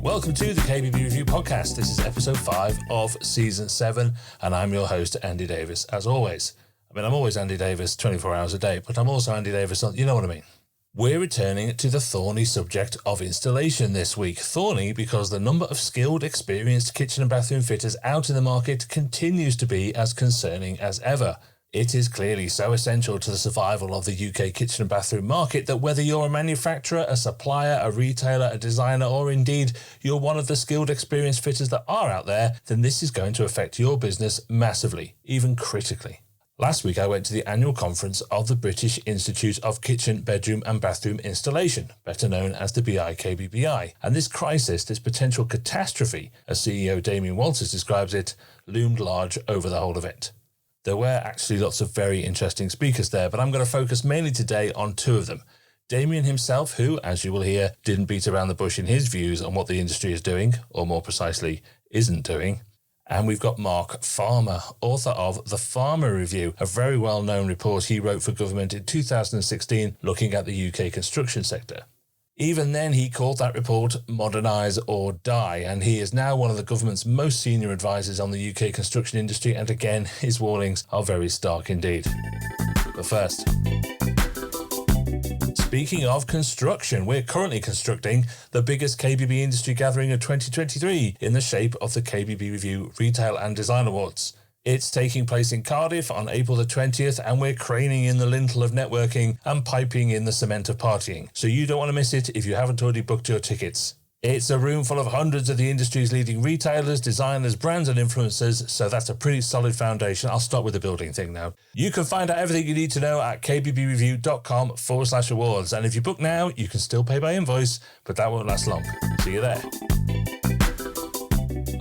Welcome to the KBB Review podcast. This is episode 5 of season 7, and I'm your host, Andy Davies, as always. I'm always Andy Davies 24 hours a day, but I'm also Andy Davies, you know what I mean. We're returning to the thorny subject of installation this week. Thorny because the number of skilled, experienced kitchen and bathroom fitters out in the market continues to be as concerning as ever. It is clearly so essential to the survival of the UK kitchen and bathroom market that whether you're a manufacturer, a supplier, a retailer, a designer, or indeed you're one of the skilled, experienced fitters that are out there, then this is going to affect your business massively, even critically. Last week I went to the annual conference of the British Institute of Kitchen, Bedroom and Bathroom Installation, better known as the BiKBBI, and this crisis, this potential catastrophe, as CEO Damian Walters describes it, loomed large over the whole event. There were actually lots of very interesting speakers there, but I'm going to focus mainly today on 2 of them. Damian himself, who, as you will hear, didn't beat around the bush in his views on what the industry is doing, or more precisely, isn't doing. And we've got Mark Farmer, author of The Farmer Review, a very well-known report he wrote for government in 2016 looking at the UK construction sector. Even then, he called that report Modernise or Die, and he is now one of the government's most senior advisors on the UK construction industry, and again, his warnings are very stark indeed. But first, speaking of construction, we're currently constructing the biggest KBB industry gathering of 2023 in the shape of the KBB Review Retail and Design Awards. It's taking place in Cardiff on April the 20th, and we're craning in the lintel of networking and piping in the cement of partying. So you don't want to miss it if you haven't already booked your tickets. It's a room full of hundreds of the industry's leading retailers, designers, brands and influencers, so that's a pretty solid foundation. I'll start with the building thing now. You can find out everything you need to know at kbbreview.com/awards, and if you book now, you can still pay by invoice, but that won't last long. See you there.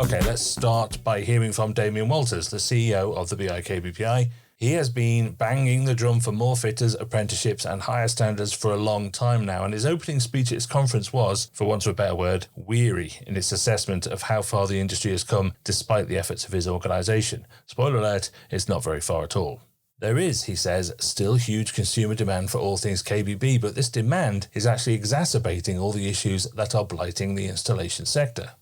Okay, let's start by hearing from Damian Walters, the CEO of the BiKBBI. He has been banging the drum for more fitters, apprenticeships and higher standards for a long time now, and his opening speech at his conference was, for want of a better word, weary in its assessment of how far the industry has come despite the efforts of his organisation. Spoiler alert, it's not very far at all. There is, he says, still huge consumer demand for all things KBB, but this demand is actually exacerbating all the issues that are blighting the installation sector.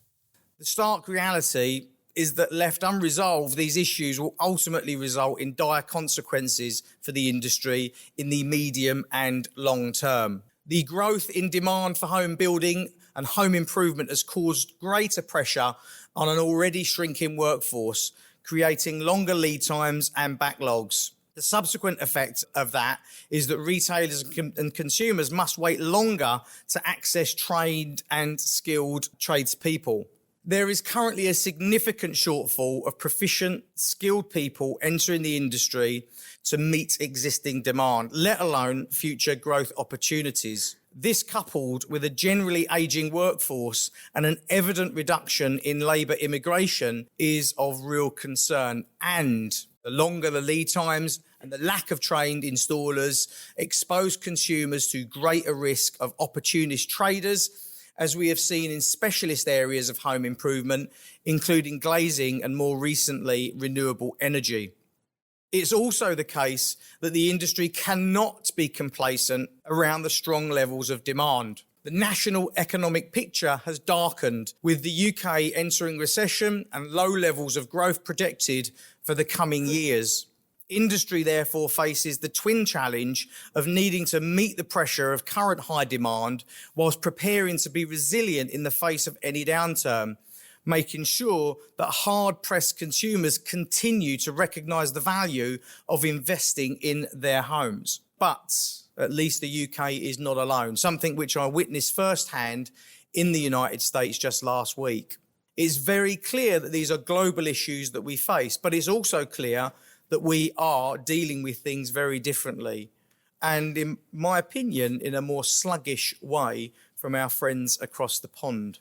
The stark reality is that left unresolved, these issues will ultimately result in dire consequences for the industry in the medium and long term. The growth in demand for home building and home improvement has caused greater pressure on an already shrinking workforce, creating longer lead times and backlogs. The subsequent effect of that is that retailers and consumers must wait longer to access trained and skilled tradespeople. There is currently a significant shortfall of proficient, skilled people entering the industry to meet existing demand, let alone future growth opportunities. This, coupled with a generally ageing workforce and an evident reduction in labour immigration, is of real concern. And the longer the lead times and the lack of trained installers expose consumers to greater risk of opportunist traders, as we have seen in specialist areas of home improvement, including glazing and more recently, renewable energy. It's also the case that the industry cannot be complacent around the strong levels of demand. The national economic picture has darkened, with the UK entering recession and low levels of growth projected for the coming years. Industry therefore faces the twin challenge of needing to meet the pressure of current high demand whilst preparing to be resilient in the face of any downturn, making sure that hard-pressed consumers continue to recognise the value of investing in their homes. But at least the UK is not alone, something which I witnessed firsthand in the United States just last week. It's very clear that these are global issues that we face, but it's also clear that we are dealing with things very differently, and in my opinion, in a more sluggish way from our friends across the pond.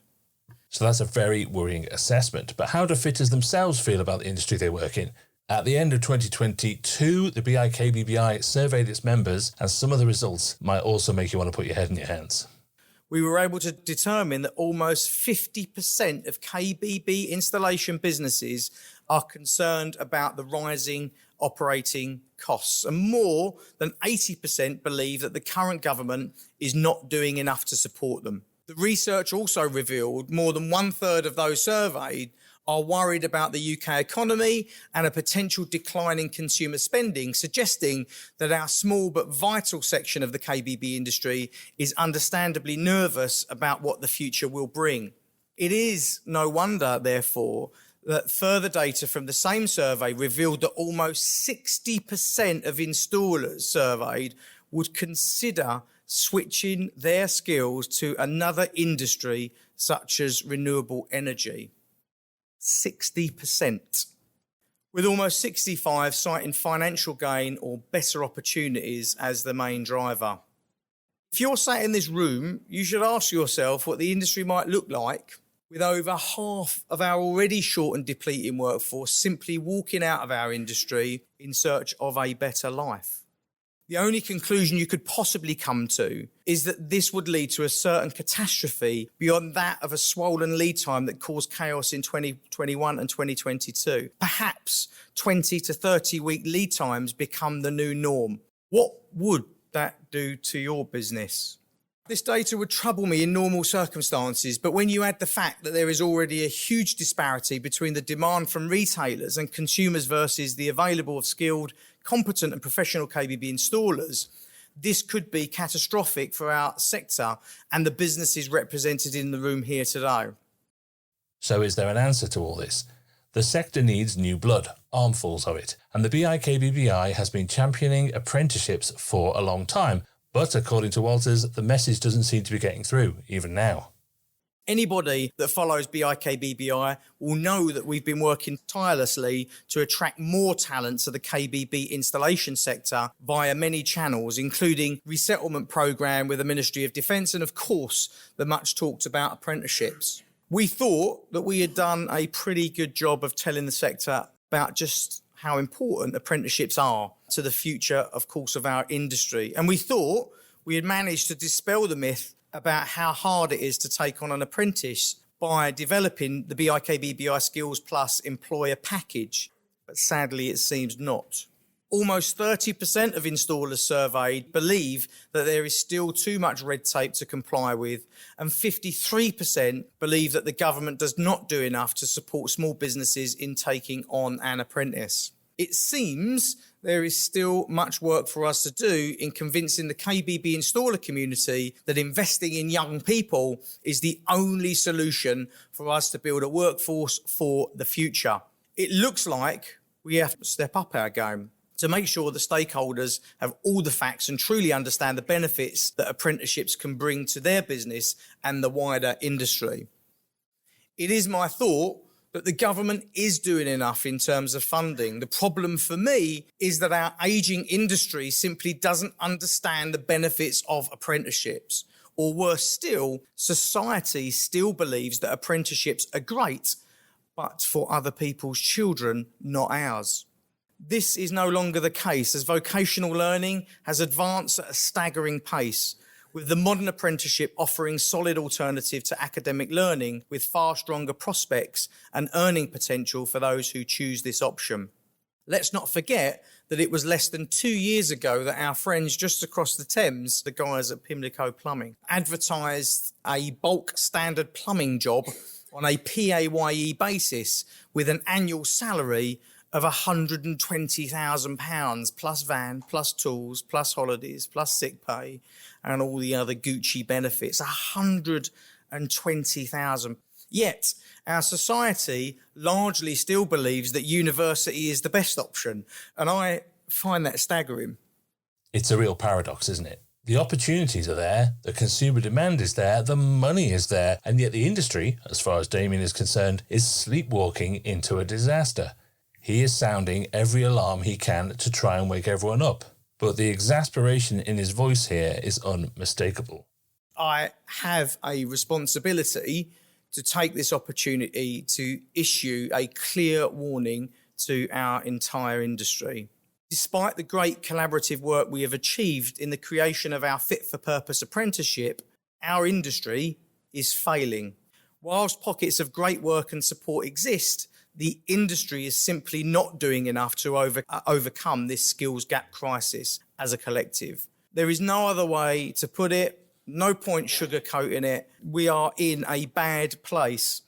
So that's a very worrying assessment. But how do fitters themselves feel about the industry they work in? At the end of 2022, the BiKBBI surveyed its members, and some of the results might also make you want to put your head in your hands. We were able to determine that almost 50% of KBB installation businesses are concerned about the rising operating costs, and more than 80% believe that the current government is not doing enough to support them. The research also revealed more than 1/3 of those surveyed are worried about the UK economy and a potential decline in consumer spending, suggesting that our small but vital section of the KBB industry is understandably nervous about what the future will bring. It is no wonder, therefore, that further data from the same survey revealed that almost 60% of installers surveyed would consider switching their skills to another industry such as renewable energy. 60%. With almost 65 citing financial gain or better opportunities as the main driver. If you're sat in this room, you should ask yourself what the industry might look like with over half of our already short and depleting workforce simply walking out of our industry in search of a better life. The only conclusion you could possibly come to is that this would lead to a certain catastrophe beyond that of a swollen lead time that caused chaos in 2021 and 2022. Perhaps 20 to 30 week lead times become the new norm. What would that do to your business? This data would trouble me in normal circumstances, but when you add the fact that there is already a huge disparity between the demand from retailers and consumers versus the available of skilled, competent and professional KBB installers, this could be catastrophic for our sector and the businesses represented in the room here today. So is there an answer to all this? The sector needs new blood, armfuls of it, and the BiKBBI has been championing apprenticeships for a long time. But according to Walters, the message doesn't seem to be getting through, even now. Anybody that follows BiKBBI will know that we've been working tirelessly to attract more talent to the KBB installation sector via many channels, including resettlement programme with the Ministry of Defence and, of course, the much talked about apprenticeships. We thought that we had done a pretty good job of telling the sector about just how important apprenticeships are to the future, of course, of our industry. And we thought we had managed to dispel the myth about how hard it is to take on an apprentice by developing the BiKBBI Skills Plus employer package. But sadly, it seems not. Almost 30% of installers surveyed believe that there is still too much red tape to comply with, and 53% believe that the government does not do enough to support small businesses in taking on an apprentice. It seems there is still much work for us to do in convincing the KBB installer community that investing in young people is the only solution for us to build a workforce for the future. It looks like we have to step up our game to make sure the stakeholders have all the facts and truly understand the benefits that apprenticeships can bring to their business and the wider industry. It is my thought that the government is doing enough in terms of funding. The problem for me is that our ageing industry simply doesn't understand the benefits of apprenticeships. Or worse still, society still believes that apprenticeships are great, but for other people's children, not ours. This is no longer the case, as vocational learning has advanced at a staggering pace, with the modern apprenticeship offering solid alternative to academic learning with far stronger prospects and earning potential for those who choose this option. Let's not forget that it was less than 2 years ago that our friends just across the Thames, the guys at Pimlico Plumbing, advertised a bulk standard plumbing job on a PAYE basis with an annual salary of £120,000 plus van, plus tools, plus holidays, plus sick pay and all the other Gucci benefits. 120,000. Yet our society largely still believes that university is the best option. And I find that staggering. It's a real paradox, isn't it? The opportunities are there, the consumer demand is there, the money is there, and yet the industry, as far as Damian is concerned, is sleepwalking into a disaster. He is sounding every alarm he can to try and wake everyone up. But the exasperation in his voice here is unmistakable. I have a responsibility to take this opportunity to issue a clear warning to our entire industry. Despite the great collaborative work we have achieved in the creation of our fit-for-purpose apprenticeship, our industry is failing. Whilst pockets of great work and support exist, the industry is simply not doing enough to overcome this skills gap crisis as a collective. There is no other way to put it. No point sugarcoating it. We are in a bad place.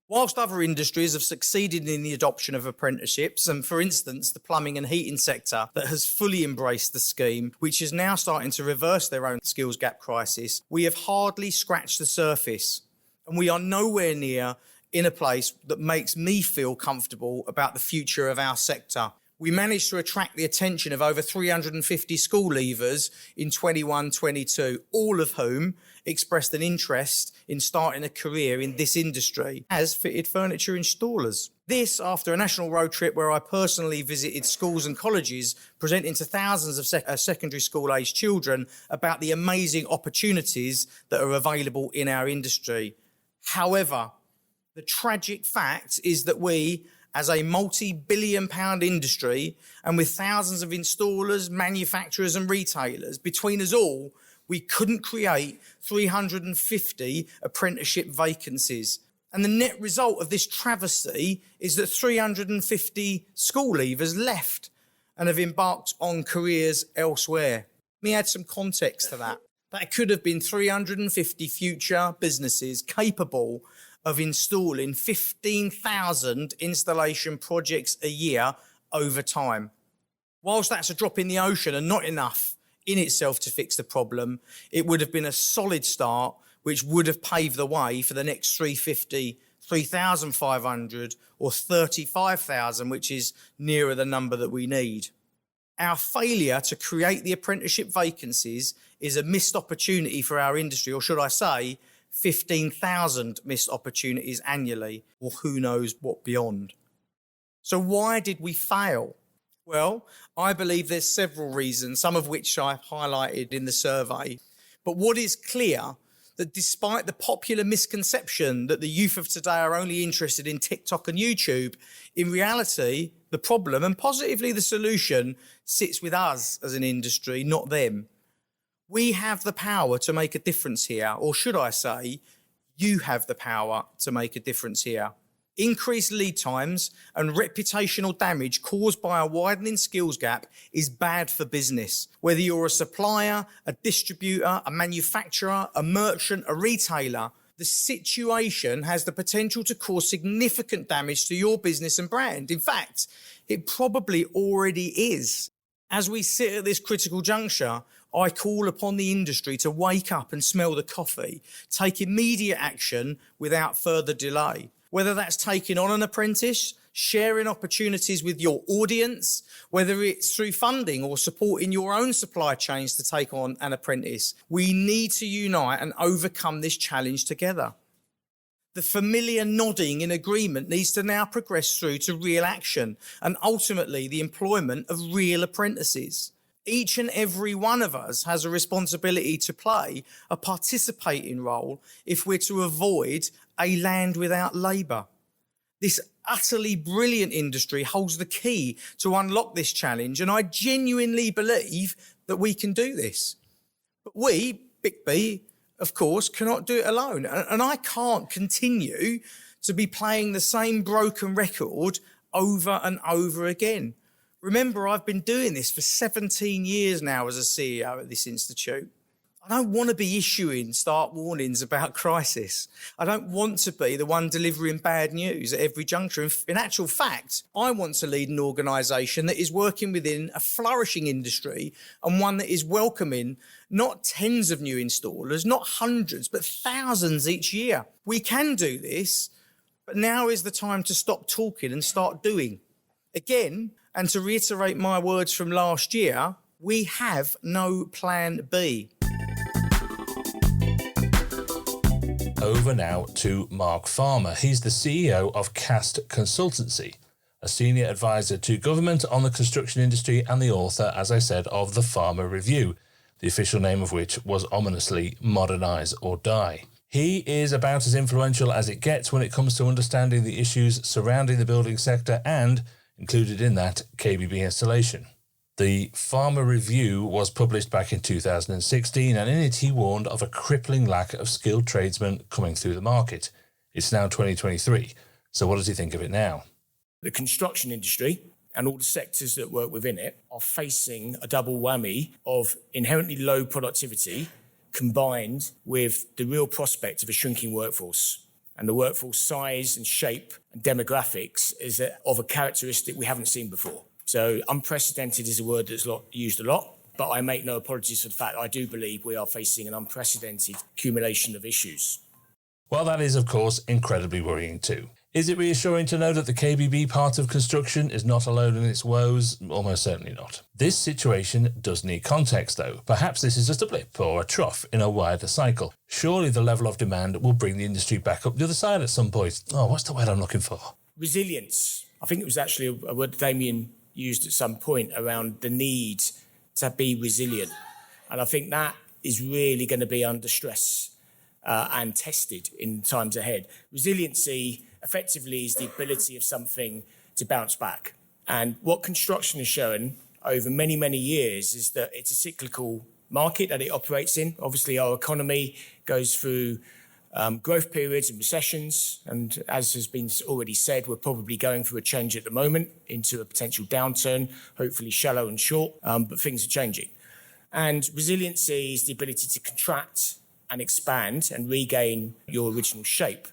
Whilst other industries have succeeded in the adoption of apprenticeships, and for instance, the plumbing and heating sector that has fully embraced the scheme, which is now starting to reverse their own skills gap crisis, we have hardly scratched the surface. And we are nowhere near in a place that makes me feel comfortable about the future of our sector. We managed to attract the attention of over 350 school leavers in 21-22, all of whom expressed an interest in starting a career in this industry as fitted furniture installers. This after a national road trip where I personally visited schools and colleges, presenting to thousands of secondary school aged children about the amazing opportunities that are available in our industry. However, the tragic fact is that we, as a multi-billion-pound industry and with thousands of installers, manufacturers and retailers, between us all, we couldn't create 350 apprenticeship vacancies. And the net result of this travesty is that 350 school leavers left and have embarked on careers elsewhere. Let me add some context to that. That could have been 350 future businesses capable of installing 15,000 installation projects a year over time. Whilst that's a drop in the ocean and not enough in itself to fix the problem, it would have been a solid start which would have paved the way for the next 350, 3,500 or 35,000, which is nearer the number that we need. Our failure to create the apprenticeship vacancies is a missed opportunity for our industry, or should I say, 15,000 missed opportunities annually, or who knows what beyond. So why did we fail? Well, I believe there's several reasons, some of which I've highlighted in the survey. But what is clear, that despite the popular misconception that the youth of today are only interested in TikTok and YouTube, in reality, the problem and positively the solution sits with us as an industry, not them. We have the power to make a difference here, or should I say, you have the power to make a difference here. Increased lead times and reputational damage caused by a widening skills gap is bad for business. Whether you're a supplier, a distributor, a manufacturer, a merchant, a retailer, the situation has the potential to cause significant damage to your business and brand. In fact, it probably already is. As we sit at this critical juncture, I call upon the industry to wake up and smell the coffee, take immediate action without further delay. Whether that's taking on an apprentice, sharing opportunities with your audience, whether it's through funding or supporting your own supply chains to take on an apprentice, we need to unite and overcome this challenge together. The familiar nodding in agreement needs to now progress through to real action and ultimately the employment of real apprentices. Each and every one of us has a responsibility to play a participating role if we're to avoid a land without labour. This utterly brilliant industry holds the key to unlock this challenge, and I genuinely believe that we can do this. But we, BiKBBI, of course, cannot do it alone. And I can't continue to be playing the same broken record over and over again. Remember, I've been doing this for 17 years now as a CEO at this institute. I don't want to be issuing stark warnings about crisis. I don't want to be the one delivering bad news at every juncture. In actual fact, I want to lead an organisation that is working within a flourishing industry and one that is welcoming not tens of new installers, not hundreds, but thousands each year. We can do this, but now is the time to stop talking and start doing. Again, and to reiterate my words from last year, we have no plan B. Over now to Mark Farmer. He's the CEO of CAST Consultancy, a senior advisor to government on the construction industry and the author, as I said, of the Farmer Review, the official name of which was ominously Modernise or Die. He is about as influential as it gets when it comes to understanding the issues surrounding the building sector and, included in that, KBB installation. The Farmer Review was published back in 2016, and in it he warned of a crippling lack of skilled tradesmen coming through the market. It's now 2023, so what does he think of it now? The construction industry and all the sectors that work within it are facing a double whammy of inherently low productivity combined with the real prospect of a shrinking workforce. And the workforce size and shape and demographics is of a characteristic we haven't seen before. So unprecedented is a word that's used a lot, but I make no apologies for the fact I do believe we are facing an unprecedented accumulation of issues. Well, that is, of course, incredibly worrying too. Is it reassuring to know that the KBB part of construction is not alone in its woes? Almost certainly not. This situation does need context, though. Perhaps this is just a blip or a trough in a wider cycle. Surely the level of demand will bring the industry back up the other side at some point. Oh, what's the word I'm looking for? Resilience. I think it was actually a word Damian used at some point around the need to be resilient. And I think that is really going to be under stress and tested in times ahead. Resiliency effectively is the ability of something to bounce back. And what construction has shown over many, many years is that it's a cyclical market that it operates in. Obviously, our economy goes through growth periods and recessions. And as has been already said, we're probably going through a change at the moment into a potential downturn, hopefully shallow and short, but things are changing. And resiliency is the ability to contract and expand and regain your original shape.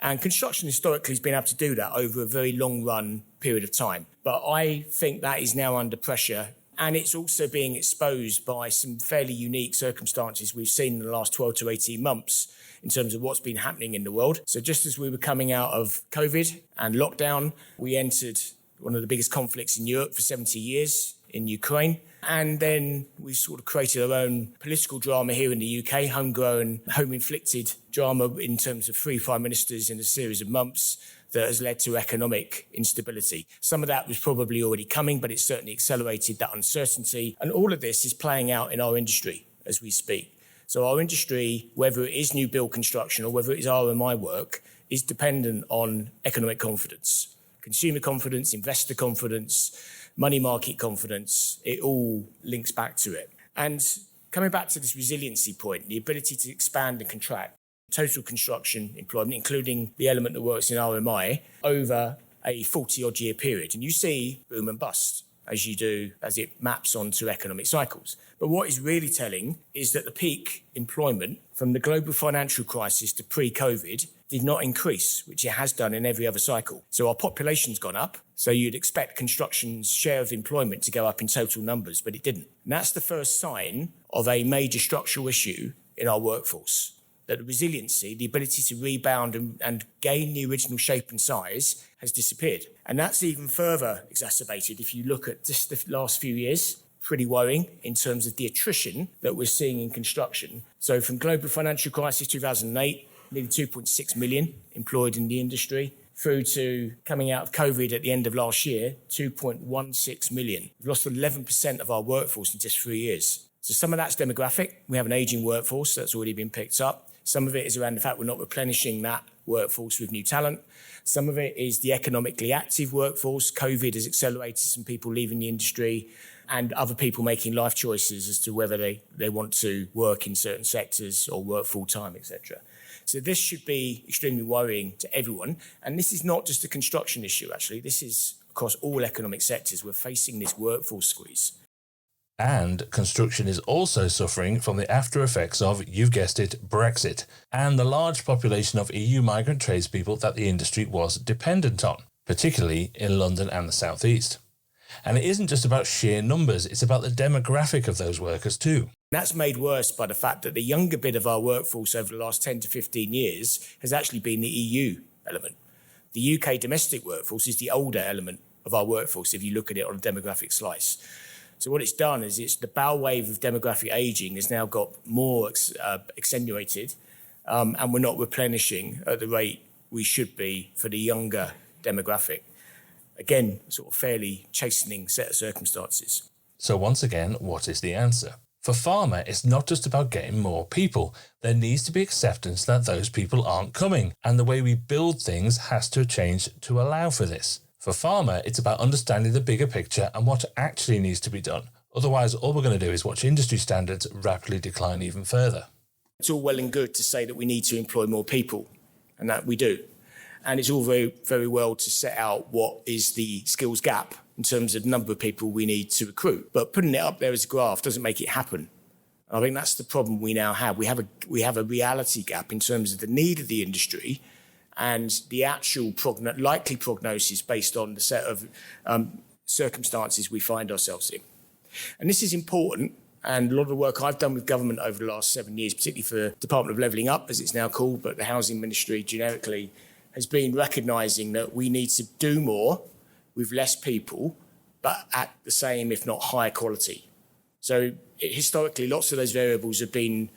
And construction historically has been able to do that over a very long run period of time. But I think that is now under pressure. And it's also being exposed by some fairly unique circumstances we've seen in the last 12 to 18 months in terms of what's been happening in the world. So just as we were coming out of COVID and lockdown, we entered one of the biggest conflicts in Europe for 70 years in Ukraine. And then we sort of created our own political drama here in the UK, homegrown, home-inflicted drama in terms of 3 prime ministers in a series of months that has led to economic instability. Some of that was probably already coming, but it certainly accelerated that uncertainty. And all of this is playing out in our industry as we speak. So our industry, whether it is new build construction or whether it is RMI work, is dependent on economic confidence, consumer confidence, investor confidence, money market confidence. It all links back to it. And coming back to this resiliency point, the ability to expand and contract total construction employment, including the element that works in RMI, over a 40-odd year period. And you see boom and bust as you do, as it maps onto economic cycles. But what is really telling is that the peak employment from the global financial crisis to pre-COVID did not increase, which it has done in every other cycle. So our population's gone up. So you'd expect construction's share of employment to go up in total numbers, but it didn't. And that's the first sign of a major structural issue in our workforce, that the resiliency, the ability to rebound and gain the original shape and size has disappeared. And that's even further exacerbated if you look at just the last few years. Pretty worrying in terms of the attrition that we're seeing in construction. So from global financial crisis 2008, nearly 2.6 million employed in the industry, through to coming out of COVID at the end of last year, 2.16 million. We've lost 11% of our workforce in just 3 years. So some of that's demographic. We have an aging workforce that's already been picked up. Some of it is around the fact we're not replenishing that workforce with new talent. Some of it is the economically active workforce. COVID has accelerated some people leaving the industry and other people making life choices as to whether they want to work in certain sectors or work full-time, etc. So this should be extremely worrying to everyone. And this is not just a construction issue, actually. This is across all economic sectors. We're facing this workforce squeeze. And construction is also suffering from the after effects of, you've guessed it, Brexit, and the large population of EU migrant tradespeople that the industry was dependent on, particularly in London and the South East. And it isn't just about sheer numbers, it's about the demographic of those workers too. That's made worse by the fact that the younger bit of our workforce over the last 10 to 15 years has actually been the EU element. The UK domestic workforce is the older element of our workforce if you look at it on a demographic slice. So what it's done is it's the bow wave of demographic ageing has now got more accentuated and we're not replenishing at the rate we should be for the younger demographic. Again, sort of fairly chastening set of circumstances. So once again, what is the answer? For pharma, it's not just about getting more people. There needs to be acceptance that those people aren't coming, and the way we build things has to change to allow for this. For pharma, it's about understanding the bigger picture and what actually needs to be done. Otherwise, all we're going to do is watch industry standards rapidly decline even further. It's all well and good to say that we need to employ more people, and that we do. And it's all very, very well to set out what is the skills gap in terms of the number of people we need to recruit. But putting it up there as a graph doesn't make it happen. And I think that's the problem we now have. We have a reality gap in terms of the need of the industry and the actual likely prognosis based on the set of circumstances we find ourselves in. And this is important. And a lot of the work I've done with government over the last 7 years, particularly for the Department of Levelling Up, as it's now called, but the Housing Ministry generically, has been recognising that we need to do more with less people, but at the same, if not higher quality. So historically, lots of those variables have been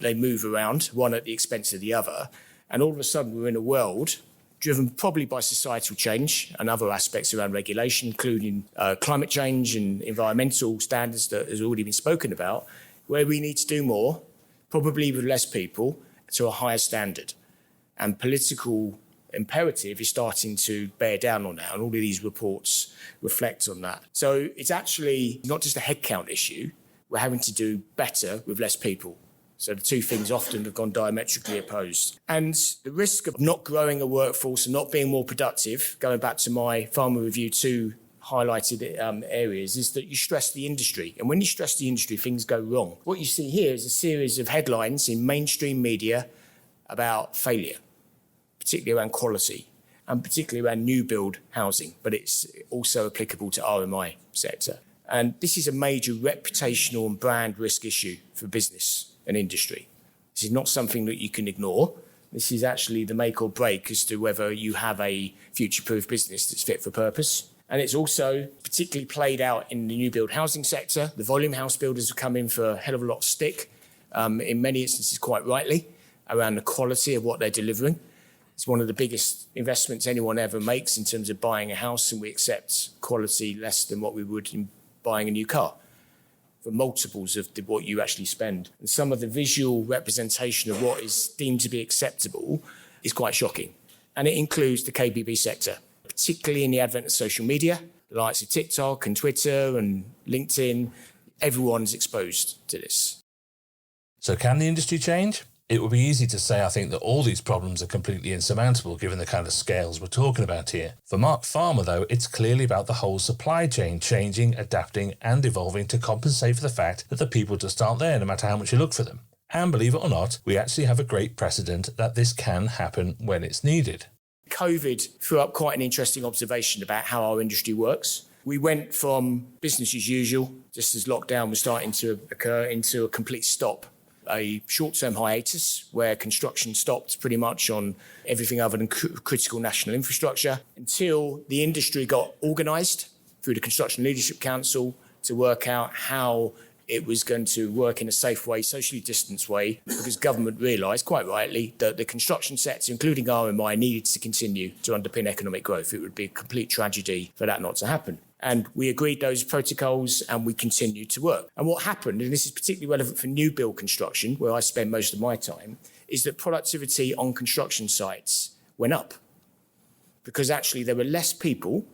they move around, one at the expense of the other. And all of a sudden, we're in a world driven probably by societal change and other aspects around regulation, including climate change and environmental standards that has already been spoken about, where we need to do more, probably with less people, to a higher standard. And political imperative is starting to bear down on that, and all of these reports reflect on that. So it's actually not just a headcount issue, we're having to do better with less people. So the two things often have gone diametrically opposed. And the risk of not growing a workforce and not being more productive, going back to my Farmer Review 2 highlighted areas, is that you stress the industry. And when you stress the industry, things go wrong. What you see here is a series of headlines in mainstream media about failure, particularly around quality and particularly around new build housing, but it's also applicable to RMI sector. And this is a major reputational and brand risk issue for business and industry. This is not something that you can ignore. This is actually the make or break as to whether you have a future-proof business that's fit for purpose. And it's also particularly played out in the new build housing sector. The volume house builders have come in for a hell of a lot of stick, in many instances quite rightly, around the quality of what they're delivering. It's one of the biggest investments anyone ever makes in terms of buying a house, and we accept quality less than what we would in buying a new car, for multiples of what you actually spend. And some of the visual representation of what is deemed to be acceptable is quite shocking. And it includes the KBB sector, particularly in the advent of social media, the likes of TikTok and Twitter and LinkedIn. Everyone's exposed to this. So can the industry change? It would be easy to say, I think, that all these problems are completely insurmountable given the kind of scales we're talking about here. For Mark Farmer, though, it's clearly about the whole supply chain changing, adapting and evolving to compensate for the fact that the people just aren't there no matter how much you look for them. And believe it or not, we actually have a great precedent that this can happen when it's needed. COVID threw up quite an interesting observation about how our industry works. We went from business as usual, just as lockdown was starting to occur, into a complete stop. A short-term hiatus where construction stopped pretty much on everything other than critical national infrastructure until the industry got organised through the Construction Leadership Council to work out how it was going to work in a safe way, socially distanced way, because government realised, quite rightly, that the construction sector, including RMI, needed to continue to underpin economic growth. It would be a complete tragedy for that not to happen. And we agreed those protocols and we continued to work. And what happened, and this is particularly relevant for new build construction, where I spend most of my time, is that productivity on construction sites went up. Because actually there were less people,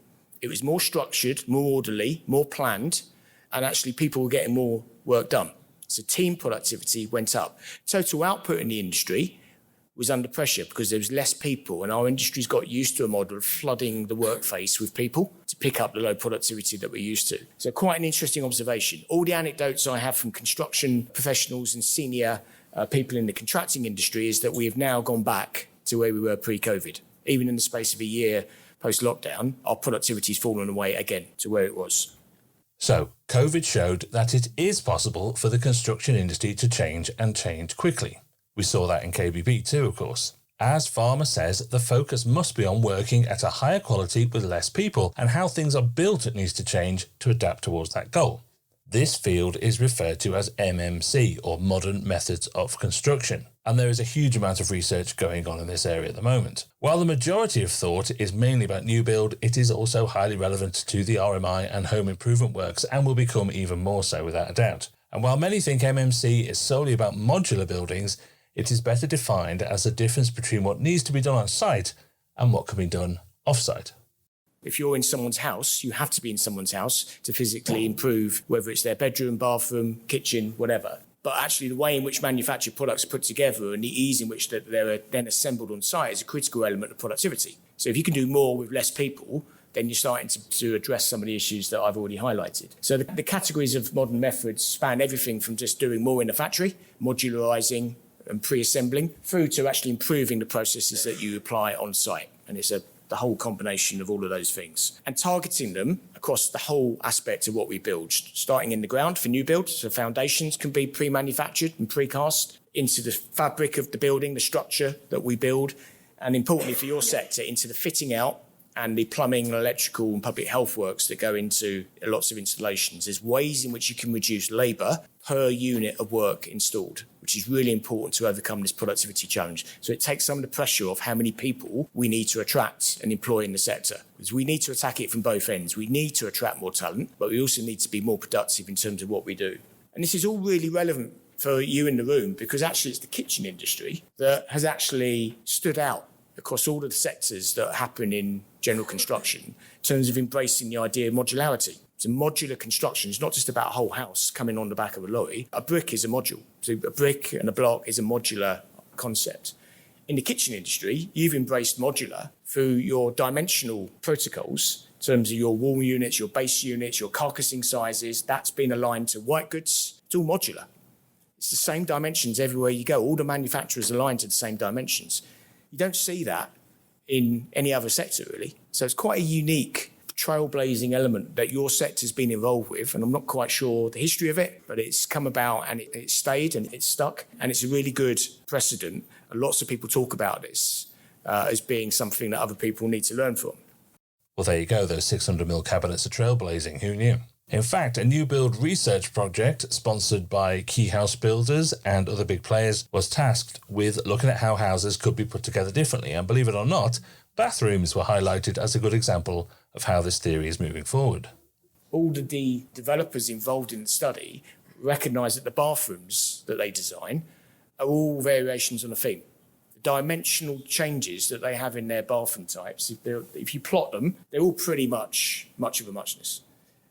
it was more structured, more orderly, more planned, and actually people were getting more work done. So team productivity went up. Total output in the industry was under pressure because there was less people, and our industry's got used to a model of flooding the workplace with people to pick up the low productivity that we're used to. So quite an interesting observation. All the anecdotes I have from construction professionals and senior people in the contracting industry is that we have now gone back to where we were pre-COVID. Even in the space of a year post-lockdown, our productivity's fallen away again to where it was. So, COVID showed that it is possible for the construction industry to change and change quickly. We saw that in KBB too, of course. As Farmer says, the focus must be on working at a higher quality with less people, and how things are built needs to change to adapt towards that goal. This field is referred to as MMC, or Modern Methods of Construction, and there is a huge amount of research going on in this area at the moment. While the majority of thought is mainly about new build, it is also highly relevant to the RMI and home improvement works, and will become even more so without a doubt. And while many think MMC is solely about modular buildings, it is better defined as the difference between what needs to be done on site and what can be done off-site. If you're in someone's house, you have to be in someone's house to physically improve, whether it's their bedroom, bathroom, kitchen, whatever. But actually the way in which manufactured products are put together and the ease in which they're then assembled on site is a critical element of productivity. So if you can do more with less people, then you're starting to address some of the issues that I've already highlighted. So the categories of modern methods span everything from just doing more in the factory, modularising and pre-assembling, through to actually improving the processes that you apply on site. And it's the whole combination of all of those things. And targeting them across the whole aspect of what we build, starting in the ground for new builds. So foundations can be pre-manufactured and precast into the fabric of the building, the structure that we build, and importantly for your sector, into the fitting out and the plumbing and electrical and public health works that go into lots of installations. There's ways in which you can reduce labour per unit of work installed, which is really important to overcome this productivity challenge. So it takes some of the pressure off how many people we need to attract and employ in the sector. Because we need to attack it from both ends. We need to attract more talent, but we also need to be more productive in terms of what we do. And this is all really relevant for you in the room, because actually it's the kitchen industry that has actually stood out across all of the sectors that happen in general construction in terms of embracing the idea of modularity. So modular construction is not just about a whole house coming on the back of a lorry. A brick is a module. So a brick and a block is a modular concept. In the kitchen industry, you've embraced modular through your dimensional protocols in terms of your wall units, your base units, your carcassing sizes. That's been aligned to white goods. It's all modular. It's the same dimensions everywhere you go. All the manufacturers align to the same dimensions. You don't see that in any other sector, really. So it's quite a unique trailblazing element that your sector's been involved with, and I'm not quite sure the history of it, but it's come about and it stayed and it's stuck, and it's a really good precedent, and lots of people talk about this as being something that other people need to learn from. Well, there you go. Those 600mm cabinets are trailblazing. Who knew? In fact, a new build research project sponsored by key house builders and other big players was tasked with looking at how houses could be put together differently. And believe it or not, bathrooms were highlighted as a good example of how this theory is moving forward. All of the developers involved in the study recognise that the bathrooms that they design are all variations on a theme. The dimensional changes that they have in their bathroom types, if you plot them, they're all pretty much of a muchness.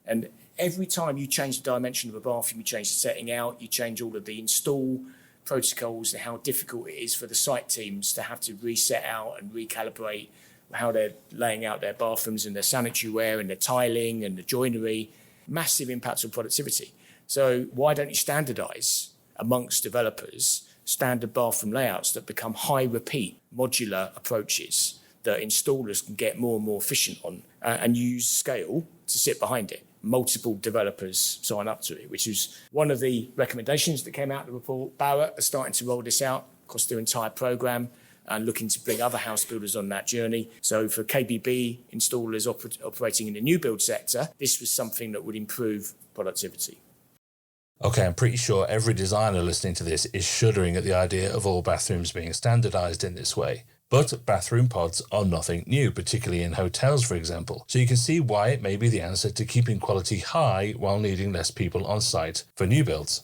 And every time you change the dimension of a bathroom, you change the setting out, you change all of the install protocols and how difficult it is for the site teams to have to reset out and recalibrate how they're laying out their bathrooms and their sanitary ware and their tiling and the joinery. Massive impact on productivity. So why don't you standardise amongst developers standard bathroom layouts that become high repeat modular approaches that installers can get more and more efficient on and use scale to sit behind it. Multiple developers sign up to it, which is one of the recommendations that came out of the report. Barratt are starting to roll this out across their entire programme and looking to bring other house builders on that journey. So for KBB installers operating in the new build sector, this was something that would improve productivity. Okay, I'm pretty sure every designer listening to this is shuddering at the idea of all bathrooms being standardised in this way. But bathroom pods are nothing new, particularly in hotels, for example. So you can see why it may be the answer to keeping quality high while needing less people on site for new builds.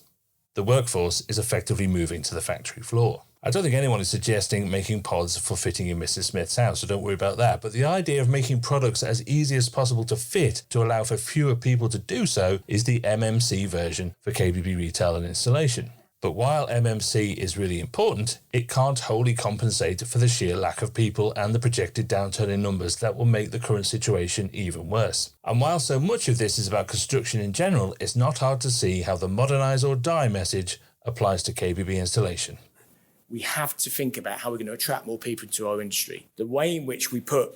The workforce is effectively moving to the factory floor. I don't think anyone is suggesting making pods for fitting in Mrs. Smith's house, so don't worry about that. But the idea of making products as easy as possible to fit to allow for fewer people to do so is the MMC version for KBB retail and installation. But while MMC is really important, it can't wholly compensate for the sheer lack of people and the projected downturn in numbers that will make the current situation even worse. And while so much of this is about construction in general, it's not hard to see how the modernise or die message applies to KBB installation. We have to think about how we're going to attract more people to our industry. The way in which we put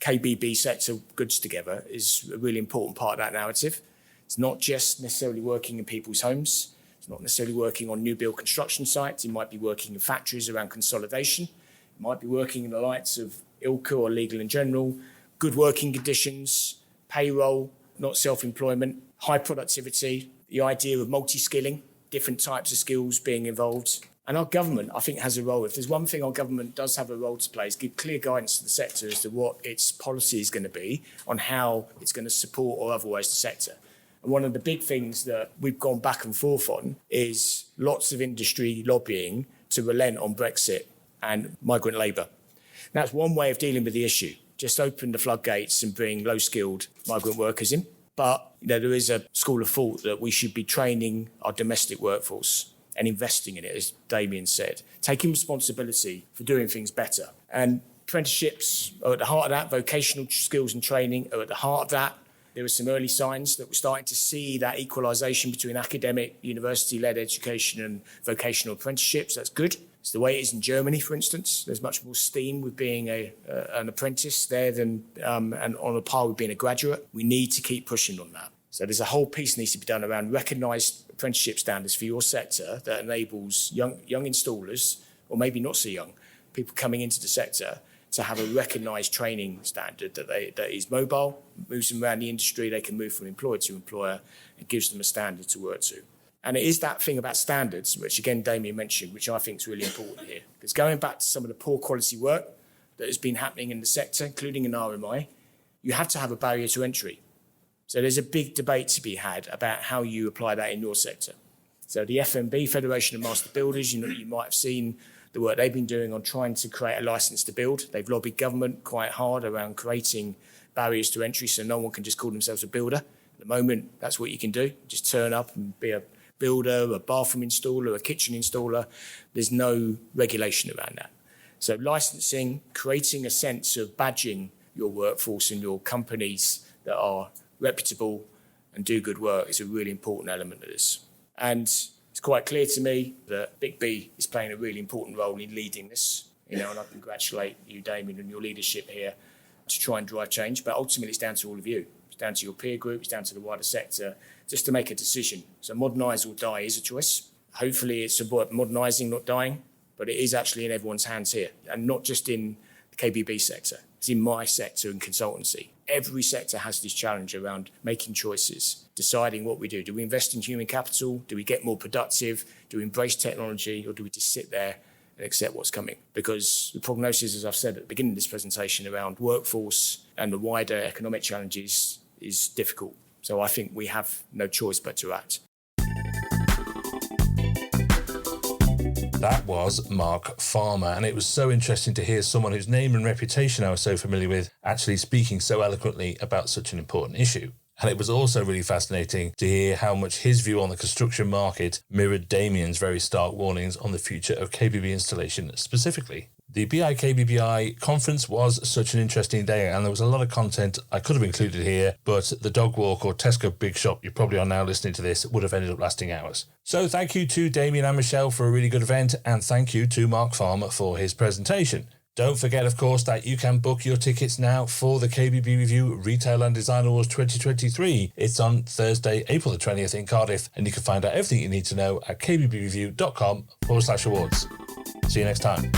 KBB sector goods together is a really important part of that narrative. It's not just necessarily working in people's homes. It's not necessarily working on new build construction sites. It might be working in factories around consolidation. It might be working in the lights of ILCA or Legal and General, good working conditions, payroll, not self-employment, high productivity, the idea of multi-skilling, different types of skills being involved. And our government, I think, has a role. If there's one thing our government does have a role to play is give clear guidance to the sector as to what its policy is going to be on how it's going to support or otherwise the sector. And one of the big things that we've gone back and forth on is lots of industry lobbying to relent on Brexit and migrant labour. That's one way of dealing with the issue. Just open the floodgates and bring low-skilled migrant workers in. But there is a school of thought that we should be training our domestic workforce and investing in it, as Damian said, taking responsibility for doing things better. And Apprenticeships are at the heart of that. Vocational skills and training are at the heart of that. There were some early signs that we're starting to see that equalisation between academic, university-led education and vocational apprenticeships. That's good. It's the way it is in Germany, for instance. There's much more steam with being an apprentice there than and on a par with being a graduate. We need to keep pushing on that. So there's a whole piece that needs to be done around recognised apprenticeship standards for your sector that enables young installers, or maybe not so young, people coming into the sector to have a recognised training standard that is mobile, moves them around the industry, they can move from employer to employer, and gives them a standard to work to. And it is that thing about standards, which again Damian mentioned, which I think is really important here. Because going back to some of the poor quality work that has been happening in the sector, including in RMI, you have to have a barrier to entry. So there's a big debate to be had about how you apply that in your sector. So the FMB, Federation of Master Builders, you might have seen the work they've been doing on trying to create a licence to build. They've lobbied government quite hard around creating barriers to entry so no one can just call themselves a builder. At the moment, that's what you can do. Just turn up and be a builder, a bathroom installer, a kitchen installer. There's no regulation around that. So licensing, creating a sense of badging your workforce and your companies that are reputable and do good work is a really important element of this. And it's quite clear to me that BiKBBI is playing a really important role in leading this, and I congratulate you, Damian, and your leadership here to try and drive change. But ultimately, it's down to all of you. It's down to your peer group, it's down to the wider sector, just to make a decision. So modernise or die is a choice. Hopefully it's about modernising, not dying, but it is actually in everyone's hands here, and not just in the KBB sector. It's in my sector and consultancy. Every sector has this challenge around making choices, deciding what we do. Do we invest in human capital? Do we get more productive? Do we embrace technology? Or do we just sit there and accept what's coming? Because the prognosis, as I've said at the beginning of this presentation, around workforce and the wider economic challenges is difficult. So I think we have no choice but to act. That was Mark Farmer, and it was so interesting to hear someone whose name and reputation I was so familiar with actually speaking so eloquently about such an important issue. And it was also really fascinating to hear how much his view on the construction market mirrored Damian's very stark warnings on the future of KBB installation specifically. The BiKBBI conference was such an interesting day, and there was a lot of content I could have included here, but the dog walk or Tesco big shop you probably are now listening to this would have ended up lasting hours. So thank you to Damian and Michelle for a really good event, and thank you to Mark Farmer for his presentation. Don't forget, of course, that you can book your tickets now for the KBB Review Retail and Design Awards 2023. It's on Thursday, April the 20th in Cardiff, and you can find out everything you need to know at kbbreview.com/awards. See you next time.